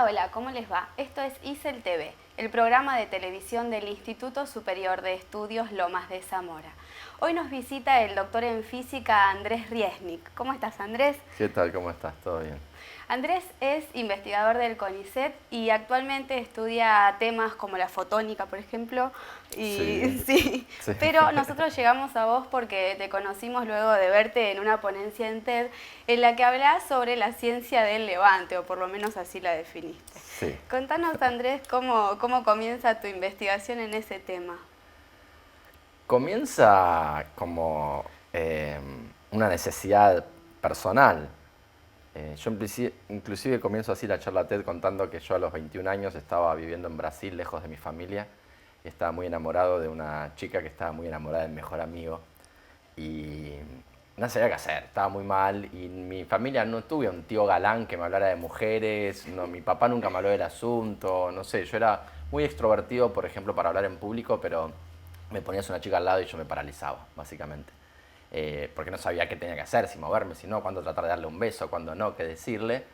Hola, hola, ¿cómo les va? Esto es ISEL TV, el programa de televisión del Instituto Superior de Estudios Lomas de Zamora. Hoy nos visita el doctor en física Andrés Riesnik. ¿Cómo estás, Andrés? ¿Qué tal? ¿Cómo estás? ¿Todo bien? Andrés es investigador del CONICET y actualmente estudia temas como la fotónica, por ejemplo. Sí, Sí, sí. pero nosotros llegamos a vos porque te conocimos luego de verte en una ponencia en TED en la que hablás sobre la ciencia del levante, o por lo menos así la definiste. Sí. Contanos, Andrés, cómo comienza tu investigación en ese tema. Comienza como una necesidad personal. Yo inclusive comienzo así la charla TED contando que yo a los 21 años estaba viviendo en Brasil, lejos de mi familia, y estaba muy enamorado de una chica que estaba muy enamorada de mi mejor amigo. Y no sabía qué hacer, estaba muy mal y mi familia no tuve un tío galán que me hablara de mujeres, no, mi papá nunca me habló del asunto, no sé, yo era muy extrovertido, por ejemplo, para hablar en público, pero me ponías una chica al lado y yo me paralizaba, básicamente. Porque no sabía qué tenía que hacer, si moverme, si no, cuándo tratar de darle un beso, cuándo no, qué decirle.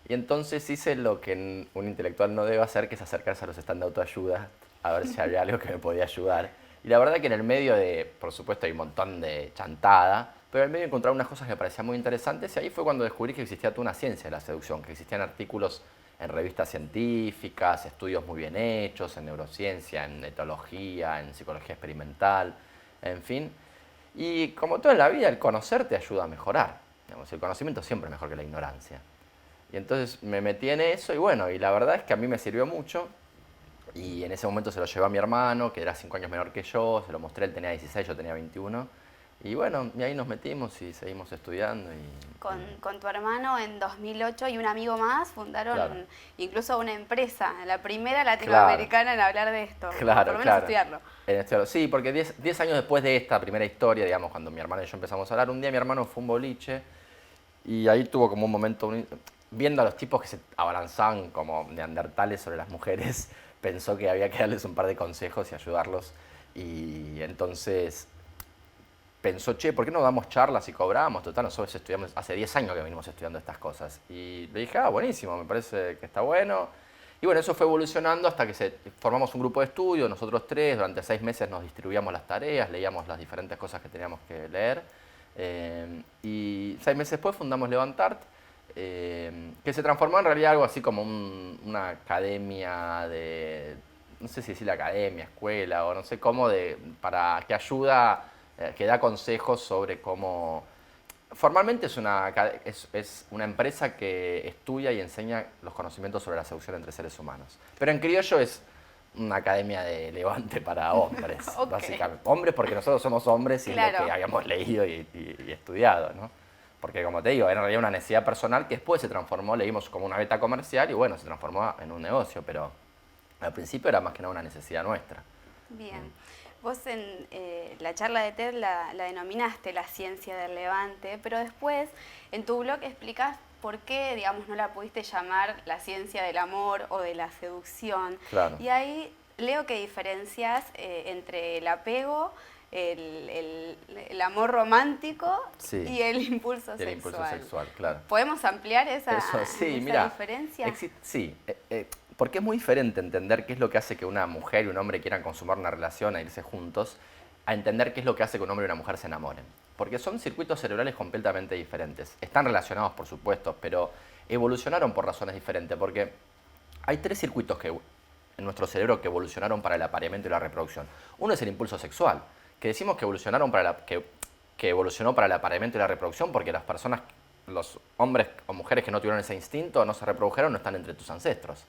Y entonces hice lo que un intelectual no debe hacer, que es acercarse a los stands de autoayuda, a ver si había algo que me podía ayudar. Y la verdad que en el medio por supuesto hay un montón de chantada, pero en el medio encontré unas cosas que me parecían muy interesantes y ahí fue cuando descubrí que existía toda una ciencia de la seducción, que existían artículos en revistas científicas, estudios muy bien hechos, en neurociencia, en etología, en psicología experimental, en fin. Y como todo en la vida, el conocer te ayuda a mejorar. Digamos, el conocimiento siempre es mejor que la ignorancia. Y entonces me metí en eso y bueno, y la verdad es que a mí me sirvió mucho. Y en ese momento se lo llevé a mi hermano, que era 5 años menor que yo, se lo mostré, él tenía 16, yo tenía 21. Y bueno, y ahí nos metimos y seguimos estudiando. Con tu hermano en 2008 y un amigo más Claro, fundaron incluso una empresa, la primera claro, latinoamericana en hablar de esto, por claro, lo menos claro. estudiarlo. Sí, porque 10 años después de esta primera historia, digamos, cuando mi hermano y yo empezamos a hablar, un día mi hermano fue a un boliche y ahí tuvo como un momento, viendo a los tipos que se abalanzaban como neandertales sobre las mujeres, pensó que había que darles un par de consejos y ayudarlos. Y entonces pensó, che, ¿por qué no damos charlas y cobramos? Total, nosotros estudiamos, hace 10 años que venimos estudiando estas cosas. Y le dije, buenísimo, me parece que está bueno. Y bueno, eso fue evolucionando hasta que formamos un grupo de estudio, nosotros tres, durante 6 meses nos distribuíamos las tareas, leíamos las diferentes cosas que teníamos que leer. Y 6 meses después fundamos Levantart, que se transformó en realidad algo así como una academia de, no sé si decir academia, escuela o no sé cómo, para que ayuda, que da consejos sobre cómo. Formalmente es una empresa que estudia y enseña los conocimientos sobre la seducción entre seres humanos. Pero en criollo es una academia de levante para hombres, Ok. básicamente. Hombres porque nosotros somos hombres y es lo Claro. que habíamos leído y estudiado, ¿no? Porque como te digo, era en realidad una necesidad personal que después se transformó, leímos como una beta comercial y bueno, se transformó en un negocio, pero al principio era más que nada una necesidad nuestra. Bien. Vos en la charla de TED la denominaste la ciencia del levante, pero después en tu blog explicás por qué, digamos, no la pudiste llamar la ciencia del amor o de la seducción. Claro. Y ahí leo que diferencias entre el apego, el amor romántico Sí. y el impulso Y el sexual. impulso sexual, claro. ¿Podemos ampliar esa Sí, mira, diferencia? sí, porque es muy diferente entender qué es lo que hace que una mujer y un hombre quieran consumar una relación e irse juntos, a entender qué es lo que hace que un hombre y una mujer se enamoren. Porque son circuitos cerebrales completamente diferentes. Están relacionados, por supuesto, pero evolucionaron por razones diferentes, porque hay 3 circuitos en nuestro cerebro que evolucionaron para el apareamiento y la reproducción. Uno es el impulso sexual, que decimos que que evolucionó para el apareamiento y la reproducción porque las personas, los hombres o mujeres que no tuvieron ese instinto, no se reprodujeron, no están entre tus ancestros.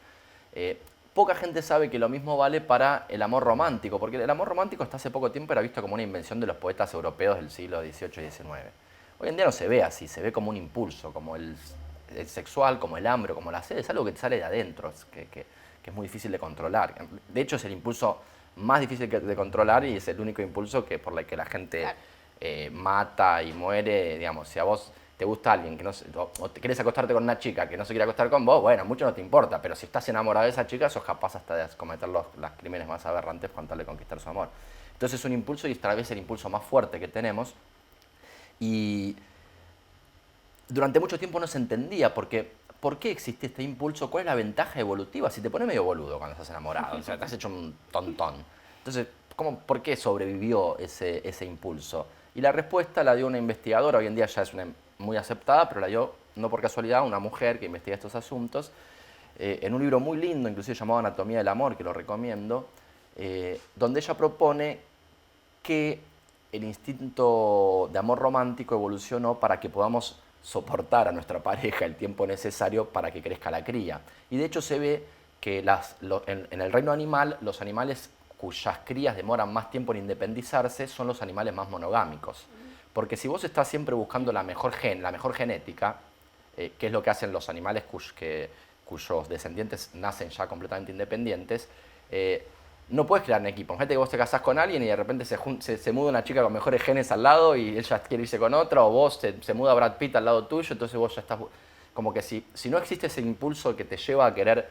Poca gente sabe que lo mismo vale para el amor romántico, porque el amor romántico hasta hace poco tiempo era visto como una invención de los poetas europeos del siglo XVIII y XIX. Hoy en día no se ve así, se ve como un impulso, como el sexual, como el hambre, como la sed, es algo que te sale de adentro, que es muy difícil de controlar. De hecho, es el impulso más difícil de controlar y es el único impulso por el que la gente mata y muere. Digamos, si a vos te gusta alguien que no o te quieres acostarte con una chica que no se quiere acostar con vos, bueno, mucho no te importa, pero si estás enamorado de esa chica, sos capaz hasta de cometer los crímenes más aberrantes con tal de conquistar su amor. Entonces es un impulso y tal vez el impulso más fuerte que tenemos. Y durante mucho tiempo no se entendía porque ¿por qué existe este impulso? ¿Cuál es la ventaja evolutiva? Si te pones medio boludo cuando estás enamorado, o sea, te has hecho un tontón. Entonces, ¿por qué sobrevivió ese impulso? Y la respuesta la dio una investigadora, hoy en día ya es muy aceptada, pero la dio no por casualidad una mujer que investiga estos asuntos, en un libro muy lindo, inclusive llamado Anatomía del Amor, que lo recomiendo, donde ella propone que el instinto de amor romántico evolucionó para que podamos soportar a nuestra pareja el tiempo necesario para que crezca la cría. Y de hecho se ve que en el reino animal, los animales cuyas crías demoran más tiempo en independizarse son los animales más monogámicos. Porque si vos estás siempre buscando la mejor genética, que es lo que hacen los animales cuyos descendientes nacen ya completamente independientes, no puedes crear un equipo. Gente que vos te casás con alguien y de repente se muda una chica con mejores genes al lado y ella quiere irse con otra, o vos se muda Brad Pitt al lado tuyo, entonces vos ya estás... Como que si no existe ese impulso que te lleva a querer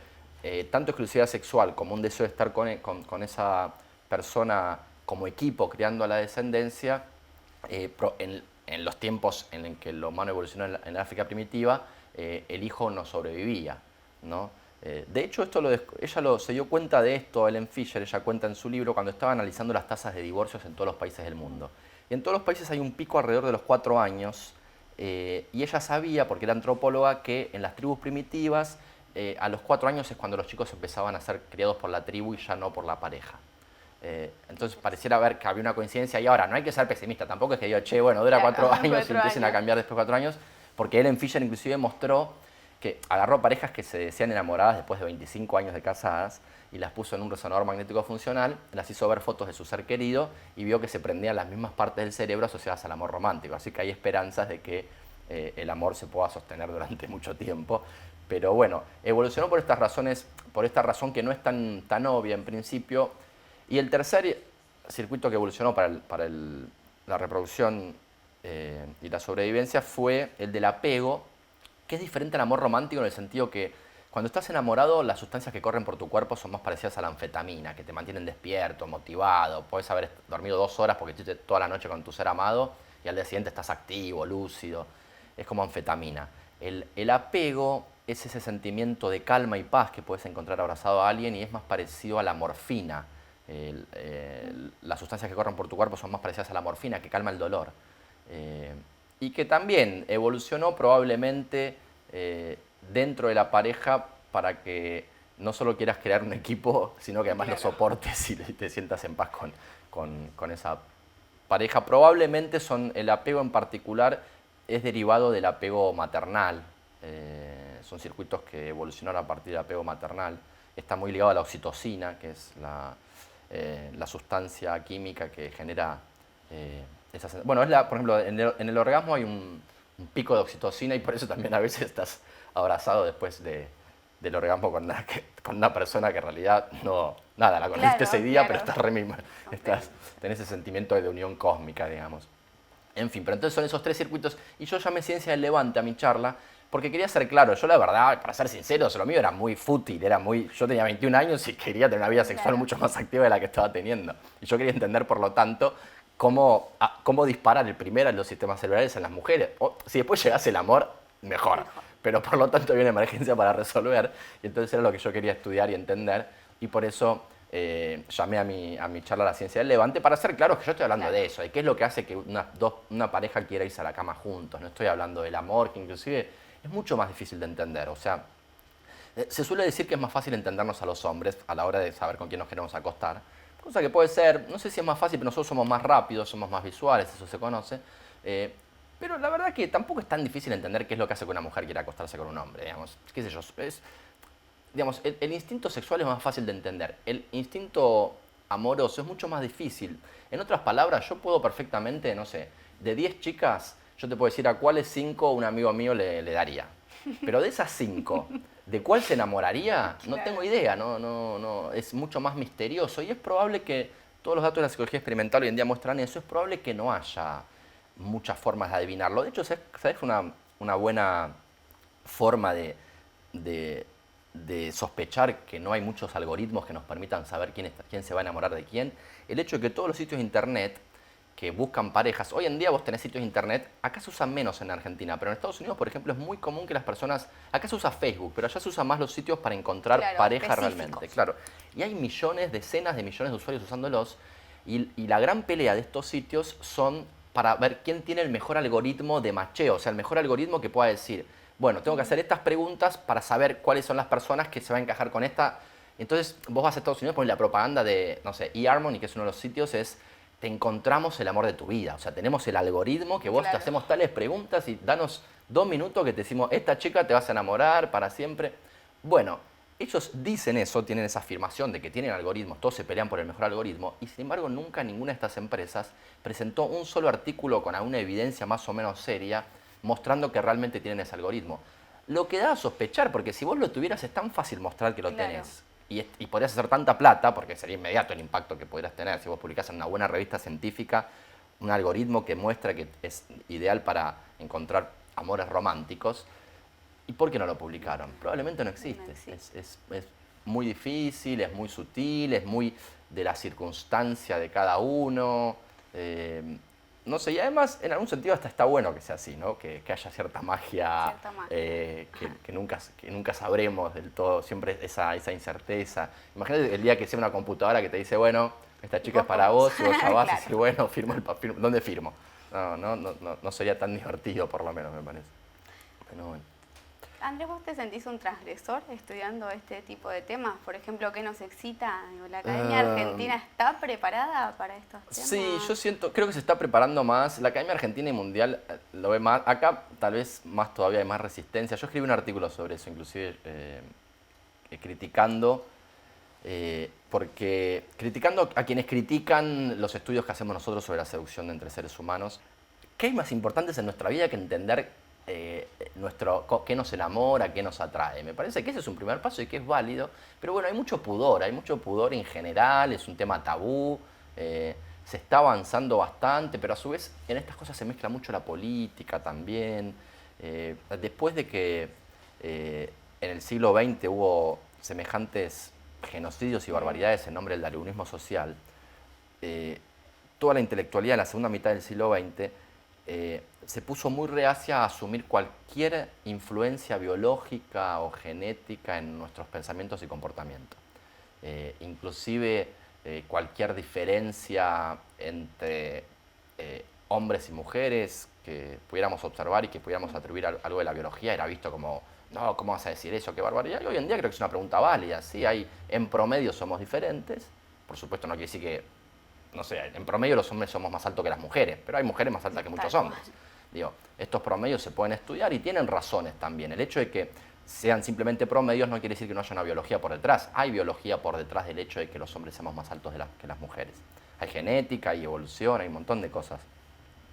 tanto exclusividad sexual como un deseo de estar con esa persona como equipo creando la descendencia, en los tiempos en que el humano evolucionó en la África primitiva, el hijo no sobrevivía, ¿no? De hecho, ella se dio cuenta de esto, Ellen Fisher, ella cuenta en su libro, cuando estaba analizando las tasas de divorcios en todos los países del mundo. Y en todos los países hay un pico alrededor de los 4 años, y ella sabía, porque era antropóloga, que en las tribus primitivas, a los 4 años es cuando los chicos empezaban a ser criados por la tribu y ya no por la pareja. Entonces pareciera ver que había una coincidencia y ahora no hay que ser pesimista, tampoco es que diga, che, bueno, dura 4 años y empiecen a cambiar después de 4 años, porque Ellen Fisher inclusive mostró que agarró parejas que se decían enamoradas después de 25 años de casadas y las puso en un resonador magnético funcional, las hizo ver fotos de su ser querido y vio que se prendían las mismas partes del cerebro asociadas al amor romántico. Así que hay esperanzas de que el amor se pueda sostener durante mucho tiempo. Pero bueno, evolucionó por estas razones, por esta razón que no es tan obvia en principio. Y el tercer circuito que evolucionó para la reproducción y la sobrevivencia fue el del apego, que es diferente al amor romántico en el sentido que cuando estás enamorado, las sustancias que corren por tu cuerpo son más parecidas a la anfetamina, que te mantienen despierto, motivado, puedes haber dormido 2 horas porque estuviste toda la noche con tu ser amado y al día siguiente estás activo, lúcido, es como anfetamina. El apego es ese sentimiento de calma y paz que puedes encontrar abrazado a alguien y es más parecido a la morfina. Las sustancias que corren por tu cuerpo son más parecidas a la morfina, que calma el dolor. Y que también evolucionó probablemente dentro de la pareja para que no solo quieras crear un equipo, sino que además lo soportes y te sientas en paz con esa pareja. Probablemente el apego en particular es derivado del apego maternal. Son circuitos que evolucionaron a partir del apego maternal. Está muy ligado a la oxitocina, que es la sustancia química que genera bueno, por ejemplo, en el orgasmo hay un pico de oxitocina y por eso también a veces estás abrazado después del orgasmo con una persona que en realidad nada, la conociste ese día, pero estás tenés ese sentimiento de unión cósmica, digamos. En fin, pero entonces son esos 3 circuitos y yo llamé Ciencia del Levante a mi charla porque quería ser claro, yo la verdad, para ser sincero, lo mío era muy fútil, yo tenía 21 años y quería tener una vida sexual mucho más activa de la que estaba teniendo. Y yo quería entender, por lo tanto, cómo disparar los sistemas celulares en las mujeres. O, si después llegase el amor, mejor. Pero por lo tanto había una emergencia para resolver y entonces era lo que yo quería estudiar y entender y por eso llamé a mi charla a la Ciencia del Levante para ser claro que yo estoy hablando de eso, de qué es lo que hace que una pareja quiera irse a la cama juntos. No estoy hablando del amor, que inclusive es mucho más difícil de entender. O sea, se suele decir que es más fácil entendernos a los hombres a la hora de saber con quién nos queremos acostar. Cosa que puede ser, no sé si es más fácil, pero nosotros somos más rápidos, somos más visuales, eso se conoce. Pero la verdad que tampoco es tan difícil entender qué es lo que hace que una mujer quiera acostarse con un hombre, digamos. Qué sé yo, digamos, el instinto sexual es más fácil de entender. El instinto amoroso es mucho más difícil. En otras palabras, yo puedo perfectamente, no sé, de 10 chicas, yo te puedo decir a cuáles 5 un amigo mío le daría. Pero de esas 5, ¿de cuál se enamoraría? No tengo idea, no, es mucho más misterioso y es probable que todos los datos de la psicología experimental hoy en día muestran eso, es probable que no haya muchas formas de adivinarlo. De hecho, ¿sabes una buena forma de sospechar que no hay muchos algoritmos que nos permitan saber quién se va a enamorar de quién? El hecho de que todos los sitios de internet que buscan parejas. Hoy en día vos tenés sitios de internet, acá se usan menos en Argentina, pero en Estados Unidos, por ejemplo, es muy común que las personas, acá se usa Facebook, pero allá se usan más los sitios para encontrar Claro, pareja específicos. realmente. Claro. Y hay millones, decenas de millones de usuarios usándolos, y la gran pelea de estos sitios son para ver quién tiene el mejor algoritmo de macheo, o sea, el mejor algoritmo que pueda decir, bueno, tengo que hacer estas preguntas para saber cuáles son las personas que se van a encajar con esta. Entonces, vos vas a Estados Unidos, pones la propaganda de, no sé, eHarmony, que es uno de los sitios, es te encontramos el amor de tu vida. O sea, tenemos el algoritmo que vos te hacemos tales preguntas y danos 2 minutos que te decimos, esta chica te vas a enamorar para siempre. Bueno, ellos dicen eso, tienen esa afirmación de que tienen algoritmos, todos se pelean por el mejor algoritmo, y sin embargo nunca ninguna de estas empresas presentó un solo artículo con alguna evidencia más o menos seria mostrando que realmente tienen ese algoritmo. Lo que da a sospechar, porque si vos lo tuvieras es tan fácil mostrar que lo tenés. Y podrías hacer tanta plata, porque sería inmediato el impacto que podrías tener si vos publicás en una buena revista científica un algoritmo que muestra que es ideal para encontrar amores románticos. ¿Y por qué no lo publicaron? Probablemente no existe. No existe. Es muy difícil, es muy sutil, es muy de la circunstancia de cada uno. No sé, y además en algún sentido hasta está bueno que sea así, ¿no? Que haya cierta magia, que nunca sabremos del todo, siempre esa incerteza. Imagínate el día que sea una computadora que te dice, bueno, esta chica es para vos, y vos ya vas y decís, bueno, firmo el papel, ¿dónde firmo? No sería tan divertido, por lo menos, me parece. Pero bueno. Andrés, ¿vos te sentís un transgresor estudiando este tipo de temas? Por ejemplo, ¿qué nos excita? Digo, ¿la Academia Argentina está preparada para estos temas? Sí, creo que se está preparando más. La Academia Argentina y Mundial lo ve más. Acá tal vez más todavía hay más resistencia. Yo escribí un artículo sobre eso, inclusive criticando a quienes critican los estudios que hacemos nosotros sobre la seducción entre seres humanos. ¿Qué hay más importantes en nuestra vida que entender qué nos enamora, qué nos atrae? Me parece que ese es un primer paso y que es válido, pero bueno, hay mucho pudor en general, es un tema tabú, se está avanzando bastante, pero a su vez en estas cosas se mezcla mucho la política también. Después de que en el siglo XX hubo semejantes genocidios y barbaridades en nombre del darwinismo social, toda la intelectualidad en la segunda mitad del siglo XX se puso muy reacia a asumir cualquier influencia biológica o genética en nuestros pensamientos y comportamientos. Inclusive cualquier diferencia entre hombres y mujeres que pudiéramos observar y que pudiéramos atribuir algo de la biología era visto como, no, ¿cómo vas a decir eso? ¡Qué barbaridad! Y hoy en día creo que es una pregunta válida. Sí, en promedio somos diferentes. Por supuesto no quiere decir que, no sé, en promedio los hombres somos más altos que las mujeres, pero hay mujeres más altas que muchos hombres. Digo, estos promedios se pueden estudiar y tienen razones también. El hecho de que sean simplemente promedios no quiere decir que no haya una biología por detrás. Hay biología por detrás del hecho de que los hombres seamos más altos que las mujeres. Hay genética, hay evolución, hay un montón de cosas.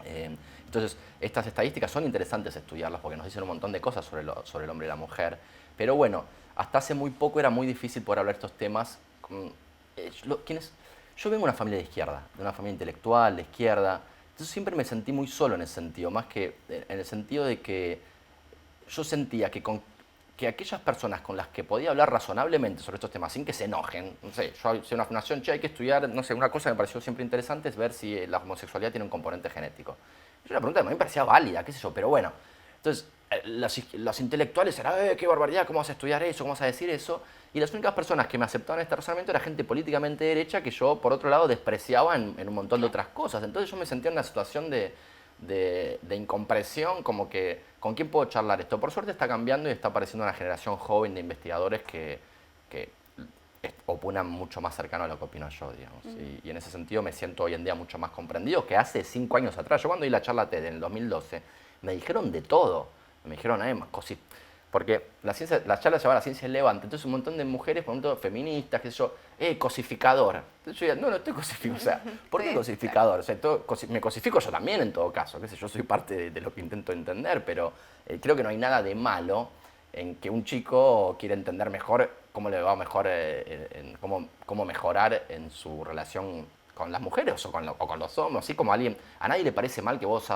Entonces, estas estadísticas son interesantes estudiarlas porque nos dicen un montón de cosas sobre el hombre y la mujer. Pero bueno, hasta hace muy poco era muy difícil poder hablar de estos temas. Yo vengo de una familia de izquierda, de una familia intelectual, de izquierda. Entonces siempre me sentí muy solo en ese sentido, más que en el sentido de que yo sentía que aquellas personas con las que podía hablar razonablemente sobre estos temas, sin que se enojen, no sé, yo soy una fundación, che, hay que estudiar, no sé, una cosa que me pareció siempre interesante es ver si la homosexualidad tiene un componente genético. Es una pregunta que a mí me parecía válida, qué sé yo, pero bueno. Entonces, los intelectuales eran, qué barbaridad, ¿cómo vas a estudiar eso? ¿Cómo vas a decir eso? Y las únicas personas que me aceptaban este razonamiento era gente políticamente derecha que yo, por otro lado, despreciaba en un montón de otras cosas. Entonces yo me sentía en una situación de incompresión, como que, ¿con quién puedo charlar esto? Por suerte está cambiando y está apareciendo una generación joven de investigadores que opinan mucho más cercano a lo que opino yo, digamos. Y en ese sentido me siento hoy en día mucho más comprendido que hace 5 años atrás. Yo cuando di la charla TED en el 2012, me dijeron de todo. Me dijeron, porque la charla se llama La Ciencia del Levante, entonces un montón de mujeres, por ejemplo, feministas, qué sé yo, cosificador. Entonces yo decía, no estoy cosificando, o sea, ¿por qué cosificador? O sea, me cosifico yo también en todo caso, qué sé yo, soy parte de lo que intento entender, pero creo que no hay nada de malo en que un chico quiera entender mejor cómo le va mejor, cómo mejorar en su relación con las mujeres o con los hombres, así como a nadie le parece mal que vos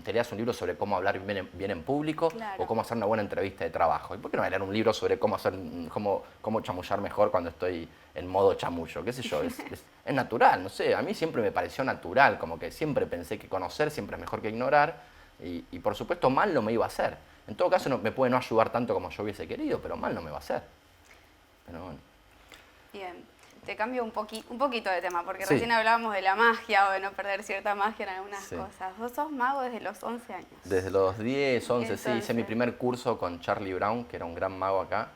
te leas un libro sobre cómo hablar bien en público Claro. o cómo hacer una buena entrevista de trabajo. ¿Y por qué no leer un libro sobre cómo chamullar mejor cuando estoy en modo chamullo? ¿Qué sé yo? Es natural, no sé, a mí siempre me pareció natural, como que siempre pensé que conocer siempre es mejor que ignorar y por supuesto mal no me iba a hacer. En todo caso me puede no ayudar tanto como yo hubiese querido, pero mal no me va a hacer. Pero bueno. Bien, te cambio un poquito de tema, porque Sí. recién hablábamos de la magia o de no perder cierta magia en algunas Sí. cosas. Vos sos mago desde los 11 años. Desde los 10, 11, sí, hice mi Entonces. primer curso con Charlie Brown, que era un gran mago acá,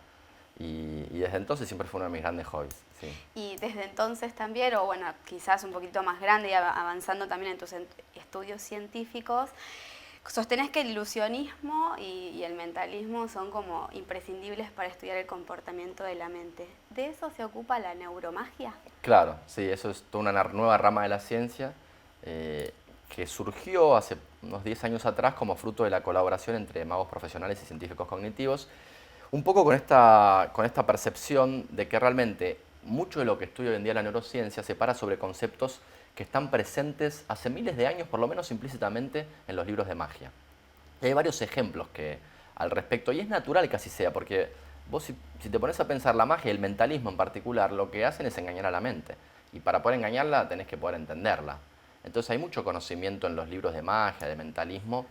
y desde entonces siempre fue uno de mis grandes hobbies. Sí. Y desde entonces también, o bueno, quizás un poquito más grande y avanzando también en tus estudios científicos, sostenés que el ilusionismo y el mentalismo son como imprescindibles para estudiar el comportamiento de la mente. ¿De eso se ocupa la neuromagia? Claro, sí, eso es toda una nueva rama de la ciencia que surgió hace unos 10 años atrás como fruto de la colaboración entre magos profesionales y científicos cognitivos, un poco con esta percepción de que realmente mucho de lo que estudia hoy en día la neurociencia se para sobre conceptos que están presentes hace miles de años, por lo menos implícitamente, en los libros de magia. Y hay varios ejemplos al respecto, y es natural que así sea, porque vos si te pones a pensar la magia y el mentalismo en particular, lo que hacen es engañar a la mente. Y para poder engañarla tenés que poder entenderla. Entonces hay mucho conocimiento en los libros de magia, de mentalismo,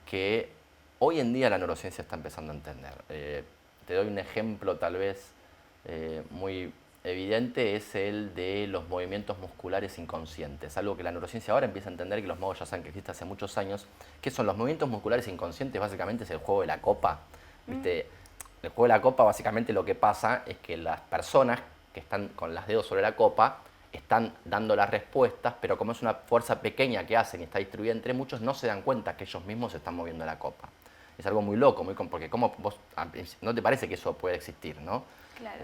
que hoy en día la neurociencia está empezando a entender. Te doy un ejemplo tal vez muy evidente, es el de los movimientos musculares inconscientes, algo que la neurociencia ahora empieza a entender, que los magos ya saben que existe hace muchos años. ¿Qué son los movimientos musculares inconscientes? Básicamente es el juego de la copa. ¿Viste? El juego de la copa, básicamente lo que pasa es que las personas que están con los dedos sobre la copa están dando las respuestas, pero como es una fuerza pequeña que hacen y está distribuida entre muchos, no se dan cuenta que ellos mismos están moviendo la copa. Es algo muy loco, porque ¿cómo vos, no te parece que eso puede existir, no? Claro.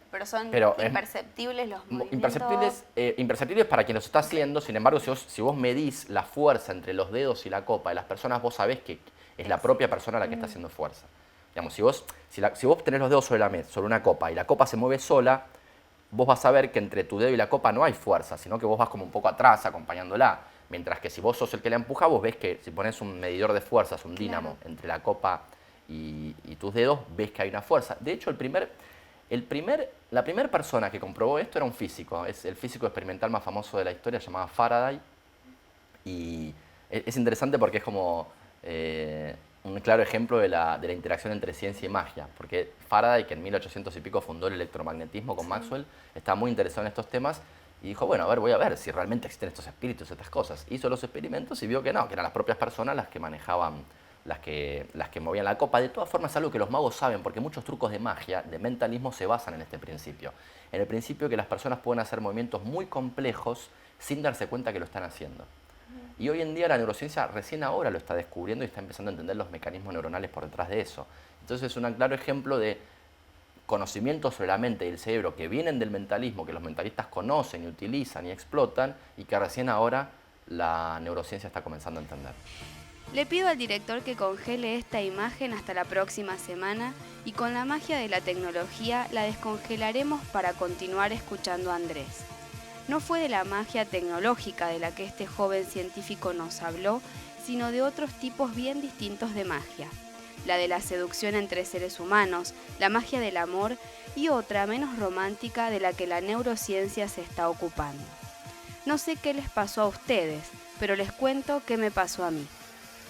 Pero son Pero imperceptibles los movimientos. Imperceptibles para quien los está haciendo. Sin embargo, si vos medís la fuerza entre los dedos y la copa de las personas, vos sabés que es la propia persona la que está haciendo fuerza. Digamos, si vos tenés los dedos sobre la mesa, sobre una copa, y la copa se mueve sola, vos vas a ver que entre tu dedo y la copa no hay fuerza, sino que vos vas como un poco atrás acompañándola. Mientras que si vos sos el que la empuja, vos ves que si pones un medidor de fuerzas, un dínamo, entre la copa y tus dedos, ves que hay una fuerza. De hecho, la primera persona que comprobó esto era un físico, es el físico experimental más famoso de la historia, llamado Faraday. Y es interesante porque es como un claro ejemplo de la interacción entre ciencia y magia. Porque Faraday, que en 1800 y pico fundó el electromagnetismo con Maxwell, estaba muy interesado en estos temas y dijo, bueno, voy a ver si realmente existen estos espíritus, estas cosas. Hizo los experimentos y vio que no, que eran las propias personas las que manejaban, las que movían la copa. De todas formas es algo que los magos saben, porque muchos trucos de magia, de mentalismo, se basan en este principio. En el principio que las personas pueden hacer movimientos muy complejos sin darse cuenta que lo están haciendo. Y hoy en día la neurociencia recién ahora lo está descubriendo y está empezando a entender los mecanismos neuronales por detrás de eso. Entonces es un claro ejemplo de conocimientos sobre la mente y el cerebro que vienen del mentalismo, que los mentalistas conocen y utilizan y explotan, y que recién ahora la neurociencia está comenzando a entender. Le pido al director que congele esta imagen hasta la próxima semana y con la magia de la tecnología la descongelaremos para continuar escuchando a Andrés. No fue de la magia tecnológica de la que este joven científico nos habló, sino de otros tipos bien distintos de magia. La de la seducción entre seres humanos, la magia del amor y otra menos romántica de la que la neurociencia se está ocupando. No sé qué les pasó a ustedes, pero les cuento qué me pasó a mí.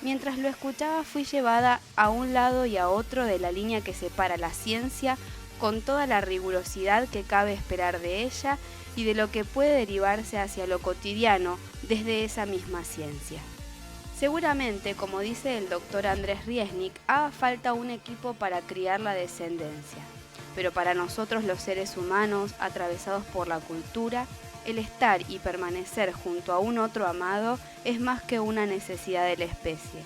Mientras lo escuchaba fui llevada a un lado y a otro de la línea que separa la ciencia con toda la rigurosidad que cabe esperar de ella y de lo que puede derivarse hacia lo cotidiano desde esa misma ciencia. Seguramente, como dice el doctor Andrés Riesnik, haga falta un equipo para criar la descendencia. Pero para nosotros los seres humanos, atravesados por la cultura, el estar y permanecer junto a un otro amado es más que una necesidad de la especie.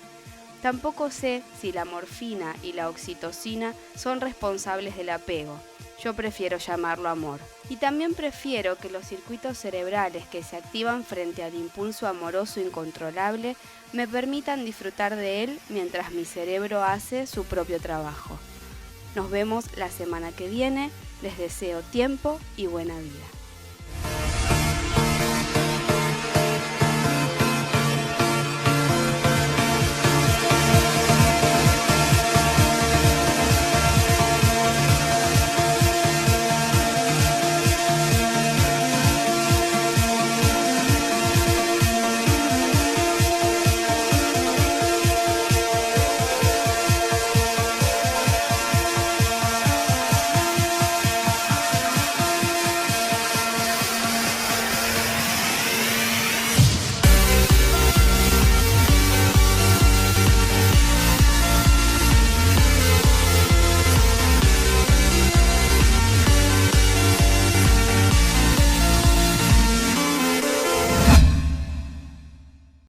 Tampoco sé si la morfina y la oxitocina son responsables del apego. Yo prefiero llamarlo amor. Y también prefiero que los circuitos cerebrales que se activan frente al impulso amoroso incontrolable me permitan disfrutar de él mientras mi cerebro hace su propio trabajo. Nos vemos la semana que viene. Les deseo tiempo y buena vida.